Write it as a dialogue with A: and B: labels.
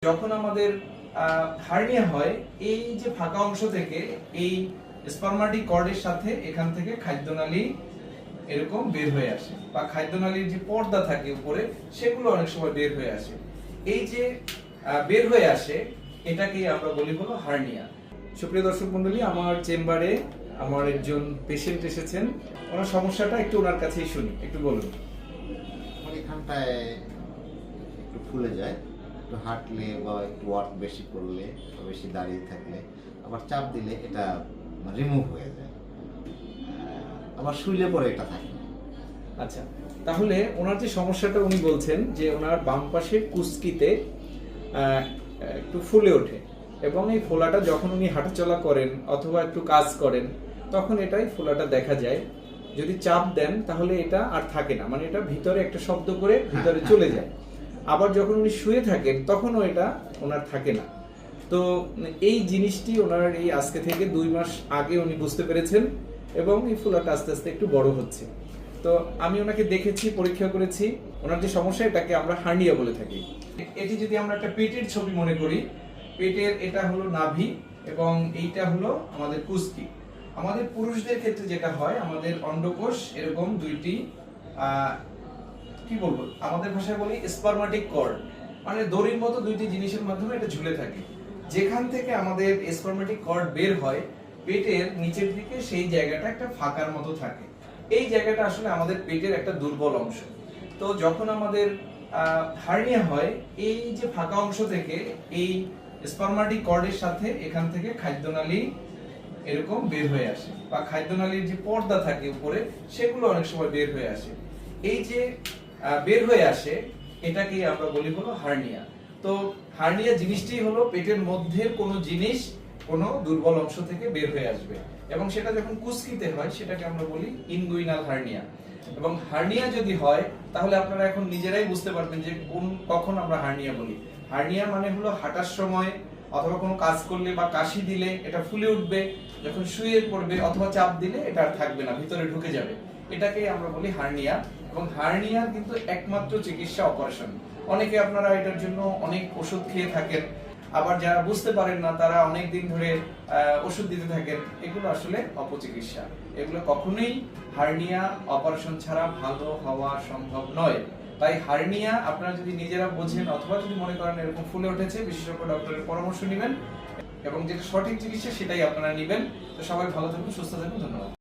A: যখন আমাদের হার্নিয়া হয়, এই যে ফাঁকা অংশ থেকে এই স্পারমাটিক কর্ডের সাথে এখান থেকে খাদ্যনালী এরকম বের হয়ে আসে, বা খাদ্যনালীর যে পর্দা থাকে উপরে সেগুলো অনেক সময় বের হয়ে আসে। এই যে বের হয়ে আসে এটাকেই আমরা বলি হলো হার্নিয়া। সুপ্রিয় দর্শক মণ্ডলী, আমার চেম্বারে আমার একজন পেশেন্ট এসেছেন। ওনার সমস্যাটা একটু ওনার কাছেই শুনি, একটু বলুন।
B: আমার এখানটায় একটু ফুলে যায়, একটু হাঁটলে বা একটু ওয়ার্ক বেশি করলে বা বেশি দাঁড়িয়ে থাকলে, আবার চাপ দিলে এটা রিমুভ হয়ে যায়, আবার শুইলে পরে এটা থাকে না।
A: আচ্ছা, তাহলে ওনার যে সমস্যাটা উনি বলছেন যে ওনার বাম পাশের কুস্কিতে একটু ফুলে ওঠে, এবং এই ফোলাটা যখন উনি হাঁটাচলা করেন অথবা একটু কাজ করেন তখন এটাই ফোলাটা দেখা যায়। যদি চাপ দেন তাহলে এটা আর থাকে না, মানে এটা ভিতরে একটা শব্দ করে ভিতরে চলে যায়। আবার যখন উনি শুয়ে থাকেন তখনও এটা ওনার থাকে না। তো এই জিনিসটি ওনার এই আজকে থেকে 2 মাস আগে উনি বুঝতে পেরেছেন, এবং এই ফোলাটা আস্তে আস্তে একটু বড় হচ্ছে। তো আমি ওনাকে দেখেছি, পরীক্ষা করেছি। ওনার যে সমস্যা এটাকে আমরা হার্নিয়া বলে থাকি। এটি যদি আমরা একটা পেটের ছবি মনে করি, পেটের এটা হলো নাভি এবং এইটা হলো আমাদের কুস্কি। আমাদের পুরুষদের ক্ষেত্রে যেটা হয়, আমাদের অন্ডকোষ এরকম দুইটি কি বলবো, আমাদের ভাষায় বলি স্পারমাটিক কর্ড, মানে দড়ির মতো দুইটি জিনিসের মাধ্যমে এটা ঝুলে থাকে। যেখান থেকে আমাদের স্পারমাটিক কর্ড বের হয়, পেটের নিচের দিকে সেই জায়গাটা একটা ফাঁকার মতো থাকে। এই জায়গাটা আসলে আমাদের পেটের একটা দুর্বল অংশ। তো যখন আমাদের হার্নিয়া হয়, এই যে ফাঁকা অংশ থেকে এই স্পারমাটিক কর্ডের সাথে এখান থেকে খাদ্যনালী এরকম বের হয়ে আসে, বা খাদ্যনালীর যে পর্দা থাকে উপরে সেগুলো অনেক সময় বের হয়ে আসে। এই যে বের হয়ে আসে এটাকেই আমরা বলি হলো হার্নিয়া। তো হার্নিয়া জিনিসটি হলো পেটের মধ্যে কোনো জিনিস কোনো দুর্বল অংশ থেকে বের হয়ে আসবে, এবং সেটা যখন কুস্কিতে হয় সেটাকে আমরা বলি ইনগুইনাল হার্নিয়া। এবং হার্নিয়া যদি হয় তাহলে আপনারা এখন নিজেরাই বুঝতে পারবেন যে কখন আমরা হার্নিয়া বলি। হার্নিয়া মানে হলো হাঁটার সময় অথবা কোনো কাজ করলে বা কাশি দিলে এটা ফুলে উঠবে, যখন শুয়ে পড়বে অথবা চাপ দিলে এটা আর থাকবে না, ভিতরে ঢুকে যাবে। এটাকেই আমরা বলি হার্নিয়া। এবং হার্নিয়ার কিন্তু একমাত্র চিকিৎসা অপারেশন। অনেকে আপনারা এটার জন্য অনেক ওষুধ খেয়ে থাকেন, আবার যারা বুঝতে পারেন না তারা অনেক দিন ধরে ওষুধ দিতে থাকেন। এগুলো আসলে অপচিকিৎসা। এগুলো কখনোই হার্নিয়া অপারেশন ছাড়া ভালো হওয়া সম্ভব নয়। তাই হার্নিয়া আপনারা যদি নিজেরা বোঝেন অথবা যদি মনে করেন এরকম ফুলে উঠেছে, বিশেষজ্ঞ ডক্টরের পরামর্শ নেবেন এবং যেটা সঠিক চিকিৎসা সেটাই আপনারা নেবেন। তো সবাই ভালো থাকুন, সুস্থ থাকুন, ধন্যবাদ।